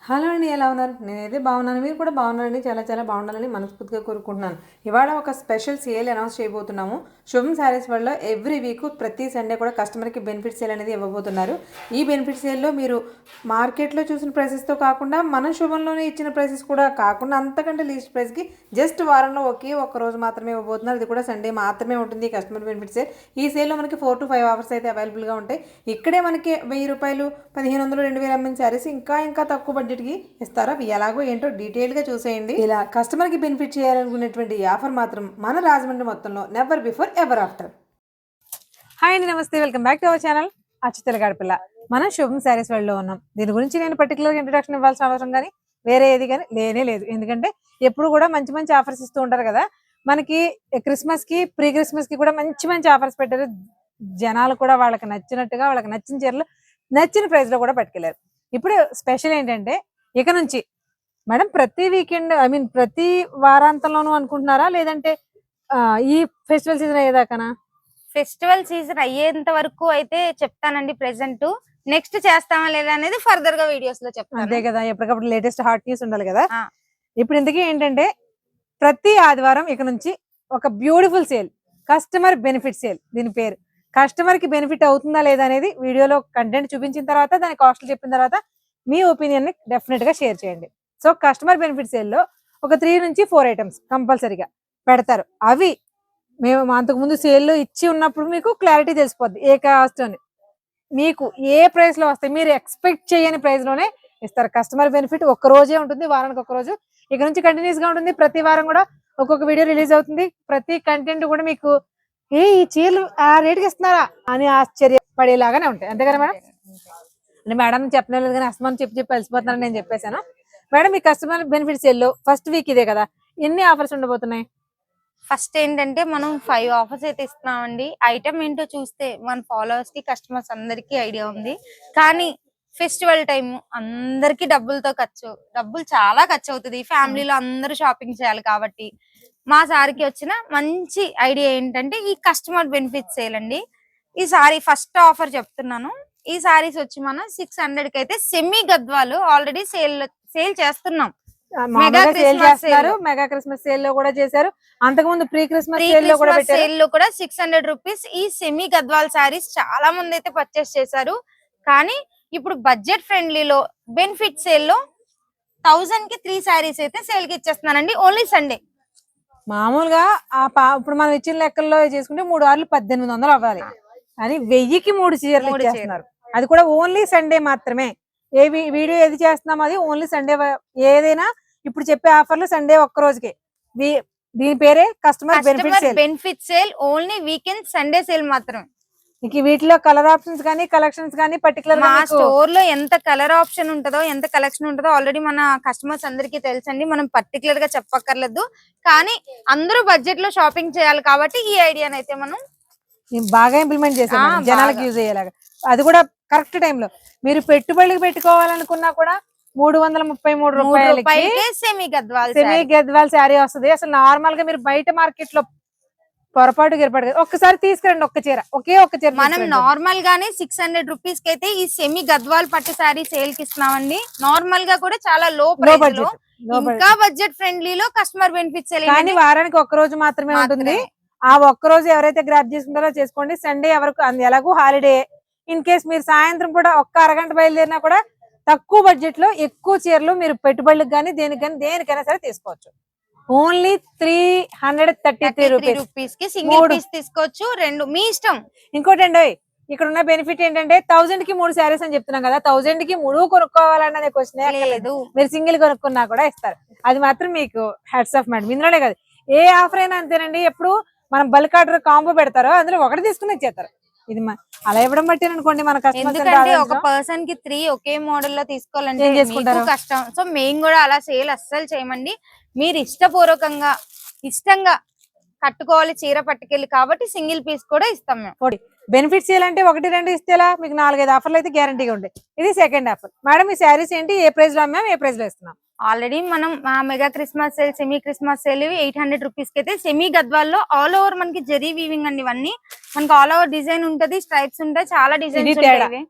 Hello అండి, ఎలా ఉన్నారు? నేనైతే బాగున్నాను. మీరు కూడా బాగున్నారండి. చాలా చాలా బాగుండాలని మనస్ఫూర్తిగా కోరుకుంటున్నాను. ఇవాళ ఒక స్పెషల్ సేల్ అనౌన్స్ చేయబోతున్నాము. శుభం శారీస్ వల్ల ఎవ్రీ వీక్ ప్రతి సండే కూడా కస్టమర్కి బెనిఫిట్ సేల్ అనేది ఇవ్వబోతున్నారు. ఈ బెనిఫిట్ సేల్లో మీరు మార్కెట్లో చూసిన ప్రైసెస్తో కాకుండా మన శుభంలోనే ఇచ్చిన ప్రైసెస్ కూడా కాకుండా అంతకంటే లీస్ట్ ప్రైస్కి జస్ట్ వారంలో ఒకే ఒక్క రోజు మాత్రమే ఇవ్వబోతున్నారు. ఇది కూడా సండే మాత్రమే ఉంటుంది కస్టమర్ బెనిఫిట్ సేల్. ఈ సేల్లో మనకి 4 to 5 అవర్స్ అయితే అవైలబుల్గా ఉంటాయి. ఇక్కడే మనకి 1000 రూపాయలు, 1500, 2000 అమ్మిన శారీస్ ఇంకా తక్కువ బడ్జెట్కి ఇస్తారా? అవి ఎలాగో ఏంటో డీటెయిల్గా చూసేయండి. ఇలా కస్టమర్కి బెనిఫిట్ చేయాలనుకునేటువంటి ఈ ఆఫర్ మాత్రం మన రాజమండ్రి మొత్తంలో never before ever after. Hi అండి, నమస్తే, welcome back to our channel Achyutala Gadipilla. మనం శుభం శారీస్ వరల్డ్లో ఉన్నాం. దీని గురించి నేను పర్టికులర్గా ఇంట్రొడక్షన్ ఇవ్వాల్సిన అవసరం కానీ వేరే ఏది కానీ లేనే లేదు. ఎందుకంటే ఎప్పుడు కూడా మంచి మంచి ఆఫర్స్ ఇస్తూ ఉంటారు కదా. మనకి క్రిస్మస్కి, ప్రీ క్రిస్మస్కి కూడా మంచి మంచి ఆఫర్స్ పెట్టారు. జనాలు కూడా వాళ్ళకి నచ్చినట్టుగా, వాళ్ళకి నచ్చిన చీరలు నచ్చిన ప్రైస్లో కూడా పట్టుకెళ్ళారు. ఇప్పుడు స్పెషల్ ఏంటంటే, ఇక నుంచి మేడం ప్రతి వీకెండ్, ప్రతి వారాంతంలోనూ అనుకుంటున్నారా, లేదంటే ఈ ఫెస్టివల్ సీజన్ అయ్యేదాకానా? ఫెస్టివల్ సీజన్ అయ్యేంత వరకు అయితే చెప్తానండి. ప్రెసెంట్ నెక్స్ట్ చేస్తామా లేదా అనేది ఫర్దర్ గా వీడియోస్ లో చెప్తాను. అంతే కదా, ఎప్పటికప్పుడు లేటెస్ట్ హాట్ న్యూస్ ఉండాలి కదా. ఇప్పుడు ఇంతకీ ఏంటంటే, ప్రతి ఆదివారం ఇక నుంచి ఒక beautiful sale, customer benefit sale. దీని పేరు కస్టమర్ కి బెనిఫిట్ అవుతుందా లేదా అనేది వీడియోలో కంటెంట్ చూపించిన తర్వాత, దాని కాస్ట్లు చెప్పిన తర్వాత మీ ఒపీనియన్ ని డెఫినెట్ గా షేర్ చేయండి. సో కస్టమర్ బెనిఫిట్ సేల్ లో ఒక 3 నుంచి 4 ఐటమ్స్ కంపల్సరీగా పెడతారు. అవి మేము అంతకుముందు సేల్లో ఇచ్చి ఉన్నప్పుడు మీకు క్లారిటీ తెలిసిపోద్ది ఏ కాస్ట్ అని. మీకు ఏ ప్రైస్ లో వస్తాయి, మీరు ఎక్స్పెక్ట్ చేయని ప్రైస్ లోనే ఇస్తారు. కస్టమర్ బెనిఫిట్ ఒక్క రోజే ఉంటుంది, వారానికి ఒక్క రోజు. ఇక నుంచి కంటిన్యూస్ గా ఉంటుంది. ప్రతి వారం కూడా ఒక్కొక్క వీడియో రిలీజ్ అవుతుంది. ప్రతి కంటెంట్ కూడా మీకు ఈ చీరలు ఆ రేటుకి ఇస్తున్నారా అని ఆశ్చర్యపడేలాగానే ఉంటాయి. అంతే కదా మేడం? అంటే మేడం చెప్పలేదు కానీ అస్మాన్ చెప్పి వెళ్ళిపోతున్నారని నేను చెప్పేశాను. మేడం, మీ కస్టమర్ బెనిఫిట్ సేల్ లో ఫస్ట్ వీక్ ఇదే కదా, ఎన్ని ఆఫర్స్ ఉండబోతున్నాయి? ఫస్ట్ ఏంటంటే, మనం 5 ఆఫర్స్ అయితే ఇస్తున్నామండి. ఐటమ్ ఏంటో చూస్తే మన ఫాలోవర్స్ కి, కస్టమర్స్ అందరికి ఐడియా ఉంది. కానీ ఫెస్టివల్ టైం అందరికి డబ్బులు చాలా ఖర్చు అవుతుంది. ఫ్యామిలీలో అందరూ షాపింగ్ చేయాలి కాబట్టి మా సారికి వచ్చిన మంచి ఐడియా ఏంటంటే ఈ కస్టమర్ బెనిఫిట్ సేల్ అండి. ఈసారి ఫస్ట్ ఆఫర్ చెప్తున్నాను. ఈ సారీస్ వచ్చి మనం 600 కి అయితే సెమీ గద్వాలు ఆల్రెడీ సేల్ చేస్తున్నాం. మెగా క్రిస్మస్ సేల్ లో కూడా చేశారు. అంతకుముందు ప్రీ క్రిస్మస్ సేల్ లో కూడా 600 రూపీస్ ఈ సెమీ గద్వాల్ సారీస్ చాలా మంది అయితే పర్చేస్ చేశారు. కానీ ఇప్పుడు బడ్జెట్ ఫ్రెండ్లీలో బెనిఫిట్ సేల్ లో 1000 కి 3 సారీస్ అయితే సేల్ కి ఇచ్చేస్తున్నానండి. Only Sunday. మామూలుగా ఇప్పుడు మనం ఇచ్చిన లెక్కల్లో చేసుకుంటే 3 ఆర్లు 1800 అవ్వాలి. అని 1000కి 3 చీరలు ఇచ్చేస్తున్నారు. అది కూడా ఓన్లీ సండే మాత్రమే. ఏ వీడియో ఏది చేస్తున్నాం అది ఓన్లీ సండే. ఏదైనా ఇప్పుడు చెప్పే ఆఫర్లు సండే ఒక్క రోజుకే. దీని పేరే customer benefit sale. Only weekend Sunday sale మాత్రమే. వీటిలో కలర్ ఆప్షన్స్ కానీ కలెక్షన్స్ కానీ పర్టికులర్ మా స్టోర్ లో ఎంత కలర్ ఆప్షన్ ఉంటుందో, ఎంత కలెక్షన్ ఉంటుందో ఆల్రెడీ మన కస్టమర్స్ అందరికీ తెలుసండి. మనం పర్టికులర్ గా చెప్పక్కర్లేదు. కానీ అందరూ బడ్జెట్ లో షాపింగ్ చేయాలి కాబట్టి ఈ ఐడియాని అయితే మనం బాగా ఇంప్లిమెంట్ చేసాం, జనాలకు యూజ్ అయ్యేలాగా. అది కూడా కరెక్ట్ టైంలో. మీరు పెట్టుబడులకు పెట్టుకోవాలనుకున్నా కూడా 333 రూపాయలకి సెమీ గద్వాల్ శారీ వస్తుంది. అసలు నార్మల్ గా మీరు బయట మార్కెట్ లో పొరపాటు ఏర్పడదు. ఒక్కసారి తీసుకురండి, ఒకే ఒక్క చీర. మనం నార్మల్ గానే 600 రూపీస్ కి అయితే ఈ సెమీ గద్వాల్ పట్టు శారీ సేల్ కి ఇస్తున్నామండి. నార్మల్ గా కూడా చాలా లో ప్రైస్ లో, ఇంకా బడ్జెట్ ఫ్రెండ్లీలో కస్టమర్ బెనిఫిట్ సేల్. కానీ వారానికి ఒక్క రోజు మాత్రమే ఉంటుంది. ఆ ఒక్క రోజు ఎవరైతే గ్రాప్ చేసుకుంటారో చేసుకోండి. సండే ఎవరికి ఎలాగో హాలిడే. ఇన్ కేస్ మీరు సాయంత్రం కూడా ఒక్క అరగంట బయలుదేరినా కూడా తక్కువ బడ్జెట్ లో ఎక్కువ చీరలు మీరు పెట్టుబడులకు కానీ దేనికైనా సరే తీసుకోవచ్చు. ఓన్లీ 333 రూపీస్ కి సింగిల్ పీస్ తీసుకోవచ్చు. 2 మీ ఇష్టం. ఇంకోటి అండి, ఇక్కడ ఉన్న బెనిఫిట్ ఏంటంటే 1000 కి 3 శారీస్ అని చెప్తున్నాం కదా. 1000 కి 3 కొనుక్కోవాలన్నది క్వశ్చన్ లేదు. మీరు సింగిల్ కొనుక్కున్నా కూడా ఇస్తారు. అది మాత్రం మీకు హ్యాట్స్ ఆఫ్ మేడం. ఇందులోనే కాదు, ఏ ఆఫర్ అయినా అంతేనండి. ఎప్పుడు మనం బల్క్ ఆర్డర్ కాంబో పెడతారో అందులో ఒకటి తీసుకుని ఇచ్చేస్తారు. ఇది అలా ఇవ్వడం బట్టి అనుకోండి మన కస్టమర్. ఒక పర్సన్ కి 3 ఒకే మోడల్ లో తీసుకోవాలంటే కష్టం. సో మేము కూడా అలా సేల్ అస్సలు చేయమండి. మీరు ఇష్టపూర్వకంగా ఇష్టంగా కట్టుకోవాలి చీర పట్టుకెళ్ళి కాబట్టి సింగిల్ పీస్ కూడా ఇస్తాం మేము. బెనిఫిట్స్ చేయాలంటే 1, 2 ఇస్తేలా మీకు 4, 5 ఆఫర్లు అయితే గ్యారంటీగా ఉంటాయి. ఇది సెకండ్ ఆఫర్. మేడం, ఈ శారీస్ ఏంటి, ఏ ప్రైస్ లో అమ్మాం, ఏ ప్రైస్ లో ఇస్తున్నాం? ఆల్రెడీ మనం mega Christmas sale, semi Christmas sale 800 rupees కి అయితే సెమీ గద్వాల్లో ఆల్ ఓవర్ మనకి జరీ వీవింగ్ అండి. ఇవన్నీ మనకి ఆల్ ఓవర్ డిజైన్ ఉంటది, స్ట్రైప్స్ ఉంటాయి, చాలా డిజైన్స్ ఉంటాయి.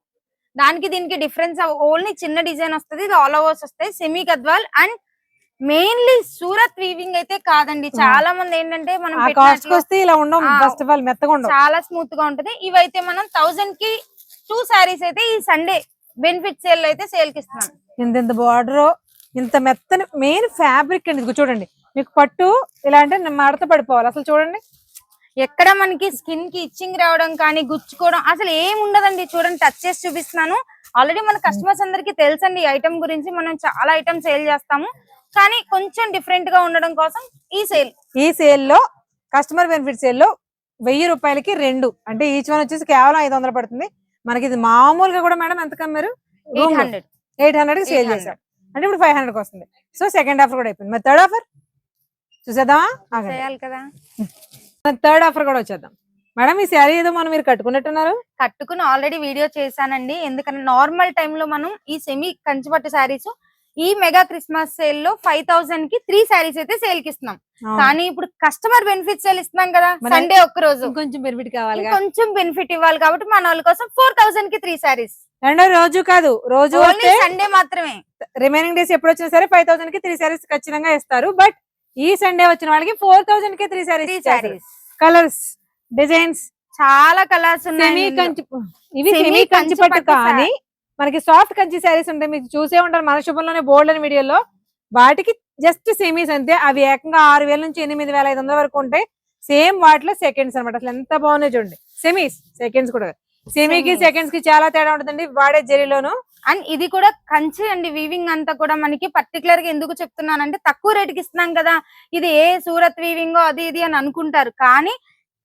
దానికి దీనికి డిఫరెన్స్ ఓన్లీ చిన్న డిజైన్ వస్తుంది, ఇది ఆల్ ఓవర్స్ వస్తాయి, semi Gadwal. And mainly Surat weaving అయితే కాదండి. చాలా మంది ఏంటంటే మనం కాస్ట్ వస్తే ఇలా ఉండవు, ఫస్ట్ ఆఫ్ ఆల్ మెత్తగా ఉండవు, చాలా స్మూత్ గా ఉంటది. ఇవైతే మనం 1000 కి 2 సారీస్ అయితే ఈ సండే బెనిఫిట్ సేల్ అయితే సేల్ కి ఇస్తున్నాం. ఇంత బార్డర్, ఇంత మెత్తని మెయిన్ ఫ్యాబ్రిక్ అండి. ఇది చూడండి, మీకు పట్టు ఇలా అంటే మడత పడిపోవాలి అసలు. చూడండి ఎక్కడ మనకి స్కిన్ కి ఇచ్చింగ్ రావడం కానీ గుచ్చుకోవడం అసలు ఏం ఉండదండి. చూడండి టచ్ చేసి చూపిస్తున్నాను. ఆల్రెడీ మన కస్టమర్స్ అందరికి తెలుసండి ఈ ఐటమ్ గురించి. మనం చాలా ఐటమ్ సేల్ చేస్తాము, కానీ కొంచెం డిఫరెంట్ గా ఉండడం కోసం ఈ సేల్ లో కస్టమర్ బెనిఫిట్ సేల్ లో 1000 రూపాయలకి 2 అంటే ఈచ్ వన్ వచ్చేసి కేవలం 500 పడుతుంది మనకి. ఇది మామూలుగా కూడా మేడం ఎంత కమ్మారు? 800 కి సేల్ చేశారు అంటే ఇప్పుడు 500 కి వస్తుంది. సో సెకండ్ ఆఫర్ కూడా అయిపోయింది. మరి థర్డ్ ఆఫర్ చూసేద్దామా? కదా థర్డ్ ఆఫర్ కూడా వచ్చేద్దాం. మేడం ఈ శారీ ఏదో మనం మీరు కట్టుకున్నట్టున్నారు. కట్టుకుని ఆల్రెడీ వీడియో చేశానండి. ఎందుకంటే నార్మల్ టైమ్ లో మనం ఈ సెమీ కంచిపట్టు శారీస్ ఈ మెగా క్రిస్మస్ సేల్ లో 5000 కి 3 శారీస్ అయితే సేల్ కి ఇస్తున్నాం. కానీ ఇప్పుడు కస్టమర్ బెనిఫిట్ సేల్ ఇస్తున్నాం కదా, సండే ఒక్క రోజు కొంచెం బెనిఫిట్ కావాలి, కొంచెం బెనిఫిట్ ఇవ్వాలి కాబట్టి మన వాళ్ళ కోసం 4000 కి 3 శారీస్. రెండో రోజు కాదు, రోజు సండే మాత్రమే. రిమైనింగ్ డేస్ ఎప్పుడు వచ్చినా సరే 5000 కి 3 శారీస్ ఖచ్చితంగా ఇస్తారు. బట్ ఈ సండే వచ్చిన వాళ్ళకి 4000 కి 3 శారీస్. కలర్స్, డిజైన్స్ చాలా కలర్స్ ఉన్నాయి. ఇవి సెమీ కంచిపట్టు కానీ మనకి సాఫ్ట్ కంచి శారీస్ ఉంటాయి. మీకు చూసే ఉంటారు మన శుభంలోనే బోల్డ్ అని వీడియోలో. వాటికి జస్ట్ సెమీస్ అంతే. అవి ఏకంగా 6000 నుంచి 8500 వరకు ఉంటాయి. సేమ్ వాటిలో సెకండ్స్ అనమాట. అసలు ఎంత బాగున్నాయి చూడండి. సెమీస్ సెకండ్స్ కూడా, సెమీకి సెకండ్స్ కి చాలా తేడా ఉంటుందండి వాడే జరీలోను. అండ్ ఇది కూడా కంచి అండి. వీవింగ్ అంతా కూడా మనకి పర్టికులర్ గా ఎందుకు చెప్తున్నానంటే తక్కువ రేటుకి ఇస్తున్నాం కదా, ఇది ఏ సూరత్ వీవింగ్ అది ఇది అని అనుకుంటారు. కానీ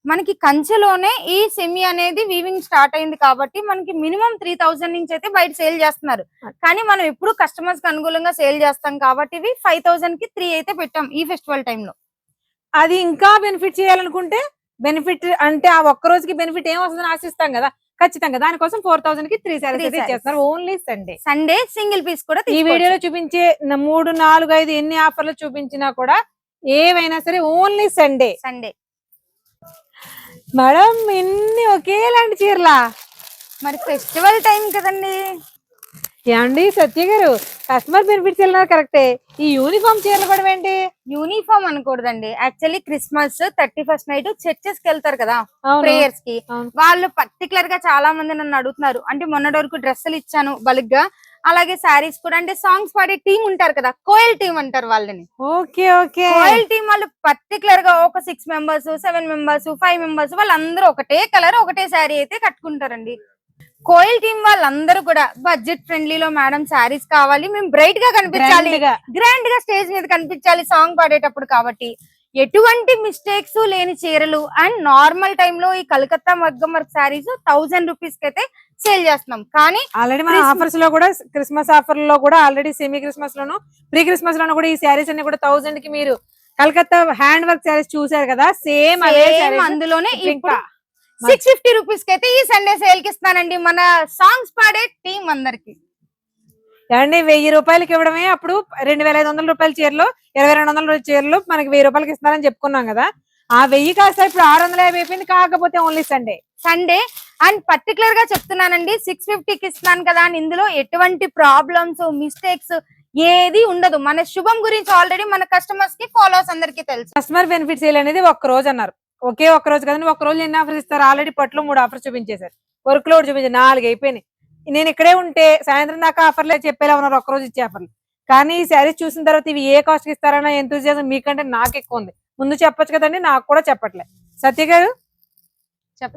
మనకి కంచెలోనే ఈ సెమీ అనేది వీవింగ్ స్టార్ట్ అయింది కాబట్టి మనకి మినిమం 3000 నుంచి అయితే బయట సేల్ చేస్తున్నారు. కానీ మనం ఎప్పుడు కస్టమర్స్ కి అనుకూలంగా సేల్ చేస్తాం కాబట్టి ఇవి 5000 కి 3 అయితే పెట్టాం ఈ ఫెస్టివల్ టైమ్ లో. అది ఇంకా బెనిఫిట్ చేయాలనుకుంటే, బెనిఫిట్ అంటే ఆ ఒక్క రోజుకి బెనిఫిట్ ఏం వస్తుందని ఆశిస్తాం కదా, ఖచ్చితంగా దానికోసం 4000 కి 3 శారీస్ చేస్తారు. ఓన్లీ సండే సింగిల్ పీస్ కూడా. ఈ వీడియోలో చూపించే 3, 4, 5 ఎన్ని ఆఫర్లు చూపించినా కూడా ఏవైనా సరే ఓన్లీ సండే. మేడం ఇన్ని ఒకేలాంటి చీరలా? మరి ఫెస్టివల్ టైం కదండి. ఏమండి సత్య గారు, కస్టమర్ బెనిఫిట్స్ వెళ్ళినారు కరెక్టే, ఈ యూనిఫామ్ చీరలు కూడా ఏంటి? యూనిఫామ్ అనకూడదండి. Actually Christmas 31st night churches కి వెళ్తారు కదా ప్రేయర్స్ కి, వాళ్ళు పర్టికులర్ గా చాలా మంది నన్ను అడుగుతున్నారు. అంటే మొన్నటి వరకు డ్రెస్సులు ఇచ్చాను బల్క్, అలాగే శారీస్ కూడా. అంటే సాంగ్స్ పాడే టీం ఉంటారు కదా, కోయల్ టీం అంటారు వాళ్ళని. కోయల్ టీం వాళ్ళు పర్టికులర్ గా ఒక 6 మెంబర్స్ 7 మెంబర్స్ 5 మెంబర్స్ వాళ్ళందరూ ఒకటే కలర్ ఒకటే శారీ అయితే కట్టుకుంటారండి. కోయల్ టీం వాళ్ళందరూ కూడా బడ్జెట్ ఫ్రెండ్లీలో మేడం శారీస్ కావాలి, మేము బ్రైట్ గా కనిపించాలి, గ్రాండ్ గా స్టేజ్ మీద కనిపించాలి సాంగ్ పాడేటప్పుడు, కాబట్టి ఎటువంటి మిస్టేక్స్ లేని చీరలు. అండ్ నార్మల్ టైమ్ లో ఈ కలకత్తా మగ్గం వర్క్ శారీస్ 1000 రూపీస్ కి అయితే సేల్ చేస్తున్నాం. కానీ ఆల్రెడీ మన ఆఫర్స్ లో కూడా, క్రిస్మస్ ఆఫర్ లో కూడా, ఆల్రెడీ సెమీ క్రిస్మస్ లోను ప్రీ క్రిస్మస్ లోను కూడా ఈ శారీస్ అన్ని కూడా 1000 కి మీరు కలకత్తా హ్యాండ్ వర్క్ శారీస్ చూసారు కదా, సేమ్ అందులోనే 650 రూపీస్ కి అయితే ఈ సండే సేల్ కి ఇస్తానండి మన సాంగ్స్ పాడే టీం అందరికి. ఏమండి 1000 రూపాయలకి ఇవ్వడమే, అప్పుడు 2500 రూపాయల చీరలు 2200 చీరలు మనకి 1000 రూపాయలకి ఇస్తున్నారని చెప్పుకున్నాం కదా. ఆ 1000 కాస్త ఇప్పుడు 650 అయిపోయింది. కాకపోతే ఓన్లీ సండే. అండ్ పర్టికులర్ గా చెప్తున్నానండి 650 కి ఇస్తున్నాను కదా అని ఇందులో ఎటువంటి ప్రాబ్లమ్స్ మిస్టేక్స్ ఏది ఉండదు. మన శుభం గురించి ఆల్రెడీ మన కస్టమర్స్ కి ఫాలోవర్స్ అందరికి తెలుసు. కస్టమర్ బెనిఫిట్ సేల్ అనేది ఒక్క రోజు అన్నారు, ఒకే ఒక్క రోజు కదండి. ఒక్క రోజు ఎన్ని ఆఫర్స్ ఇస్తారు? ఆల్రెడీ పట్లో 3 ఆఫర్స్ చూపించేశారు, వర్క్ లో చూపించారు 4 అయిపోయినాయి. నేను ఇక్కడే ఉంటే సాయంత్రం దాకా ఆఫర్లే చెప్పేలా ఉన్నారు, ఒక్క రోజు ఇచ్చే ఆఫర్లు. కానీ ఈ శారీస్ చూసిన తర్వాత ఇవి ఏ కాస్ట్ కి ఇస్తారన్న ఎంతూజియాజం మీకంటే నాకు ఎక్కువ ఉంది. ముందు చెప్పొచ్చు కదండి, నాకు కూడా చెప్పట్లే. సత్య గారు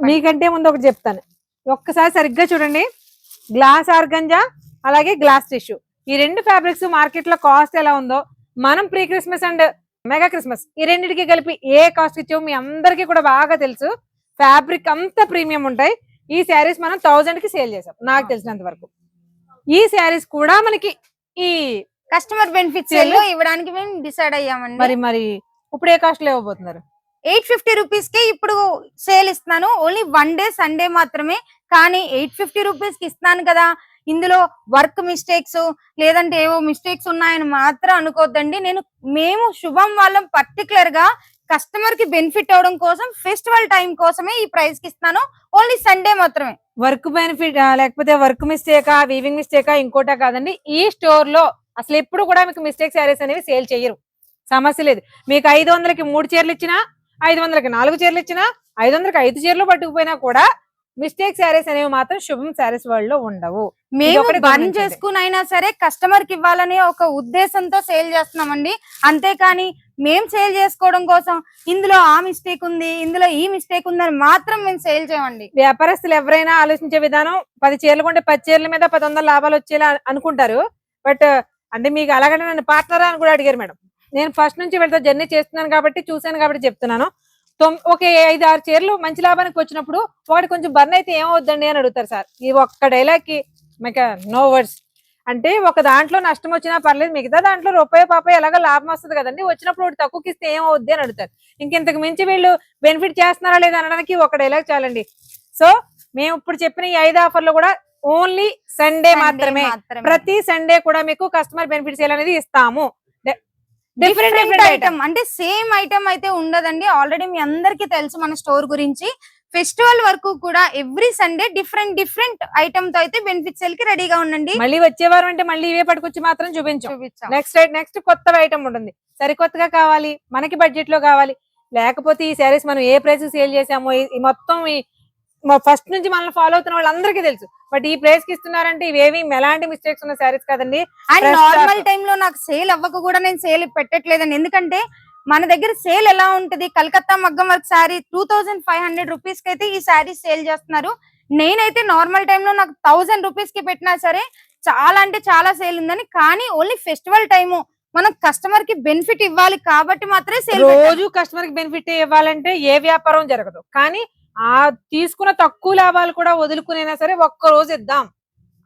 మీకంటే ముందు ఒకటి చెప్తాను, ఒక్కసారి సరిగ్గా చూడండి. గ్లాస్ ఆర్గంజా అలాగే గ్లాస్ టిష్యూ, ఈ 2 ఫ్యాబ్రిక్స్ మార్కెట్ లో కాస్ట్ ఎలా ఉందో, మనం pre Christmas and mega Christmas ఈ రెండింటికి కలిపి ఏ కాస్ట్ ఇచ్చామో మీ అందరికీ కూడా బాగా తెలుసు. ఫ్యాబ్రిక్ అంతా ప్రీమియం ఉంటాయి. ఈ శారీస్ మనం 1000 కి సేల్ చేసాం నాకు తెలిసినంత వరకు. ఈ శారీస్ కూడా మనకి ఈ కస్టమర్ బెనిఫిట్స్ ఇవ్వడానికి మేము డిసైడ్ అయ్యామండి. మరి ఇప్పుడు ఏ కాస్ట్ లో ఇవ్వబోతున్నారు? 850 రూపీస్ కి ఇప్పుడు సేల్ ఇస్తున్నాను. ఓన్లీ 1 డే సండే మాత్రమే. కానీ 850 రూపీస్ కి ఇస్తున్నాను కదా, ఇందులో వర్క్ మిస్టేక్స్ లేదంటే ఏవో మిస్టేక్స్ ఉన్నాయని మాత్రం అనుకోవద్దండి. మేము శుభం వాళ్ళం పర్టికులర్ గా కస్టమర్ కి బెనిఫిట్ అవడం కోసం ఫెస్టివల్ టైం కోసమే ఈ ప్రైస్ కి ఇస్తున్నాను. ఓన్లీ సండే మాత్రమే. వర్క్ బెనిఫిట్ లేకపోతే వర్క్ మిస్టేకా, వీవింగ్ మిస్టేకా, ఇంకోటా కాదండి. ఈ స్టోర్ లో అసలు ఎప్పుడు కూడా మీకు మిస్టేక్ శారీస్ అనేవి సేల్ చేయరు, సమస్య లేదు. మీకు 500కి 3 చీరలు ఇచ్చినా, 500కి 4 చీరలు ఇచ్చినా, 500కి 5 చీరలు పట్టుకుపోయినా కూడా మిస్టేక్ శారీస్ అనేవి మాత్రం శుభం శారీస్ వరల్డ్ లో ఉండవు. మేము ఇదొకటి బంద్ గమనించండి. చేసుకుని అయినా సరే కస్టమర్ కి ఇవ్వాలనే ఒక ఉద్దేశంతో సేల్ చేస్తున్నామండి. అంతేకాని మేము సేల్ చేసుకోవడం కోసం ఇందులో ఆ మిస్టేక్ ఉంది, ఇందులో ఈ మిస్టేక్ ఉందని మాత్రం మేము సేల్ చేయమండి. వ్యాపారస్తులు ఎవరైనా ఆలోచించే విధానం 10 చీరలు కొంటే 10 చీరల మీద 100 లాభాలు వచ్చేలా అనుకుంటారు. బట్ అంటే మీకు అలాగనే నన్ను పార్ట్నరా అని కూడా అడిగారు మేడం. నేను ఫస్ట్ నుంచి వీళ్ళతో జర్నీ చేస్తున్నాను కాబట్టి, చూశాను కాబట్టి చెప్తున్నాను. ఓకే 5-6 చీరలు మంచి లాభానికి వచ్చినప్పుడు వాడు కొంచెం బర్న్ అయితే ఏమవుద్దండి అని అడుగుతారు సార్. ఈ ఒక్క డైలాగ్ కి మీకు నో వర్డ్స్. అంటే ఒక దాంట్లో నష్టం వచ్చినా పర్లేదు, మిగతా దాంట్లో రూపాయి పాపాయి ఎలాగో లాభం వస్తుంది కదండి, వచ్చినప్పుడు ఒకటి తక్కువకి ఇస్తే ఏమవుద్ది అని అడుగుతారు. ఇంకెంతకు మించి వీళ్ళు బెనిఫిట్ చేస్తున్నారా లేదా అనడానికి ఒక డైలాగ్ చాలండి. సో మేము ఇప్పుడు చెప్పిన ఈ 5 ఆఫర్లు కూడా ఓన్లీ సండే మాత్రమే. ప్రతి సండే కూడా మీకు కస్టమర్ బెనిఫిట్ సేల్ అనేది ఇస్తాము. డిఫరెంట్ ఐటమ్ అంటే సేమ్ ఐటమ్ అయితే ఉండదండి. ఆల్రెడీ మీ అందరికి తెలుసు మన స్టోర్ గురించి. ఫెస్టివల్ వరకు కూడా ఎవ్రీ సండే డిఫరెంట్ ఐటమ్ తో అయితే బెనిఫిట్ సేల్ కి రెడీగా ఉండండి. మళ్ళీ వచ్చే వారం అంటే మళ్ళీ ఇవే పట్టుకొచ్చి మాత్రం చూపించాం. నెక్స్ట్ కొత్త ఐటమ్ ఉంటుంది, సరికొత్తగా కావాలి, మనకి బడ్జెట్ లో కావాలి. లేకపోతే ఈ శారీస్ మనం ఏ ప్రైస్ సేల్ చేసామో ఈ మొత్తం ఫస్ట్ నుంచి మనల్ని ఫాలో అవుతున్న వాళ్ళందరికీ తెలుసు. బట్ ఈ ప్రైస్ కి ఇస్తున్నారంటే ఇవేవి ఎలాంటి మిస్టేక్స్ ఉన్న శారీస్ కదండి. అండ్ నార్మల్ టైమ్ లో నాకు సేల్ అవ్వక కూడా నేను సేల్ పెట్టట్లేదండి. ఎందుకంటే మన దగ్గర సేల్ ఎలా ఉంటది, కలకత్తా మగ్గం వర్క్ శారీ 2500 రూపీస్ కి అయితే ఈ శారీ సేల్ చేస్తున్నారు. నేనైతే నార్మల్ టైమ్ లో నాకు 1000 రూపీస్ కి పెట్టినా సరే చాలా అంటే చాలా సేల్ ఉందని. కానీ ఓన్లీ ఫెస్టివల్ టైము మనం కస్టమర్ కి బెనిఫిట్ ఇవ్వాలి కాబట్టి మాత్రమే సేల్. రోజు కస్టమర్ కి బెనిఫిట్ ఇవ్వాలంటే ఏ వ్యాపారం జరగదు. కానీ ఆ తీసుకున్న తక్కువ లాభాలు కూడా వదులుకునైనా సరే ఒక్క రోజు ఇద్దాం,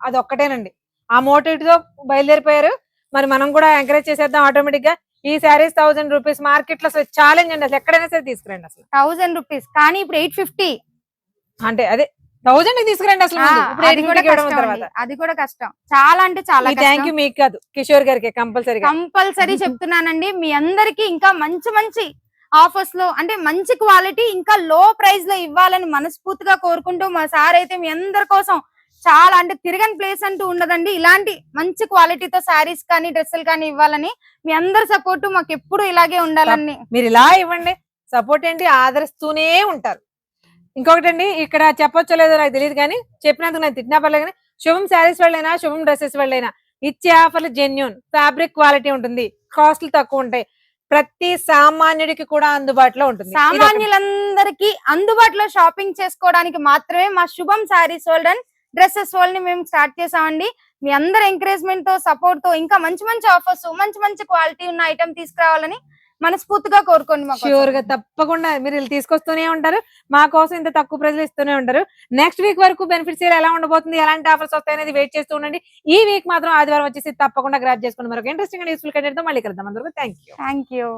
అది ఒక్కటేనండి. ఆ మోటివ్ తో బయలుదేరిపోయారు. మరి మనం కూడా ఎంకరేజ్ చేసేద్దాం ఆటోమేటిక్ గా. ఈ శారీస్ 1000 రూపీస్ మార్కెట్ లో అసలు ఛాలెంజ్ అండి, అసలు ఎక్కడైనా సరే తీసుకురండి. అసలు 1000 రూపీస్ కానీ ఇప్పుడు 850 అంటే అదే 1000 తీసుకురండి. అసలు ఇప్పుడు 850 ఇవ్వడం తర్వాత అది కూడా కష్టం, చాలా అంటే చాలా. థ్యాంక్ యూ మీకు కాదు, కిషోర్ గారికి కంపల్సరీ చెప్తున్నానండి. మీ అందరికి ఇంకా మంచి ఆఫర్స్ లో అంటే మంచి క్వాలిటీ ఇంకా లో ప్రైస్ లో ఇవ్వాలని మనస్ఫూర్తిగా కోరుకుంటూ మా సార్ అయితే మీ అందరి కోసం చాలా అంటే తిరగని ప్లేస్ అంటూ ఉండదండి. ఇలాంటి మంచి క్వాలిటీతో శారీస్ కానీ డ్రెస్సులు కానీ ఇవ్వాలని మీ అందరి సపోర్ట్ మాకు ఎప్పుడు ఇలాగే ఉండాలని. మీరు ఇలా ఇవ్వండి, సపోర్ట్ ఏంటి ఆదరిస్తూనే ఉంటారు. ఇంకొకటి అండి, ఇక్కడ చెప్పొచ్చో లేదో నాకు తెలియదు కానీ చెప్పినందుకు నేను తిట్టినా పర్లేదు. కానీ శుభం శారీస్ వాళ్ళైనా శుభం డ్రెస్సెస్ వాళ్ళైనా ఇచ్చే ఆఫర్లు జెన్యూన్, ఫ్యాబ్రిక్ క్వాలిటీ ఉంటుంది, కాస్ట్లు తక్కువ ఉంటాయి, ప్రతి సామాన్యుడికి కూడా అందుబాటులో ఉంటుంది. సామాన్యులందరికీ అందుబాటులో షాపింగ్ చేసుకోవడానికి మాత్రమే మా శుభం saris world and dresses world ని మేము స్టార్ట్ చేసామండి. మీ అందరి ఎంకరేజ్మెంట్ తో సపోర్ట్ తో ఇంకా మంచి ఆఫర్స్ మంచి క్వాలిటీ ఉన్న ఐటమ్ తీసుకురావాలని మనస్ఫూర్తిగా కోరుకోండి. షూర్ గా తప్పకుండా మీరు తీసుకొస్తూనే ఉంటారు, మా కోసం ఇంత తక్కువ ప్రజలు ఇస్తూనే ఉంటారు. నెక్స్ట్ వీక్ వరకు బెనిఫిట్స్ ఎలా ఉండబోతుంది, ఎలాంటి ఆఫర్స్ వస్తాయనేది వెయిట్ చేస్తూ ఉండండి. ఈ వీక్ మాత్రం ఆదివారం వచ్చేసి తప్పకుండా గ్రాప్ చేసుకోండి. మరొక ఇంట్రెస్టింగ్ అండ్ యూస్ఫుల్ కంటెంట్ తో మళ్ళీ కలుద్దాం. అందరికీ థ్యాంక్ యూ.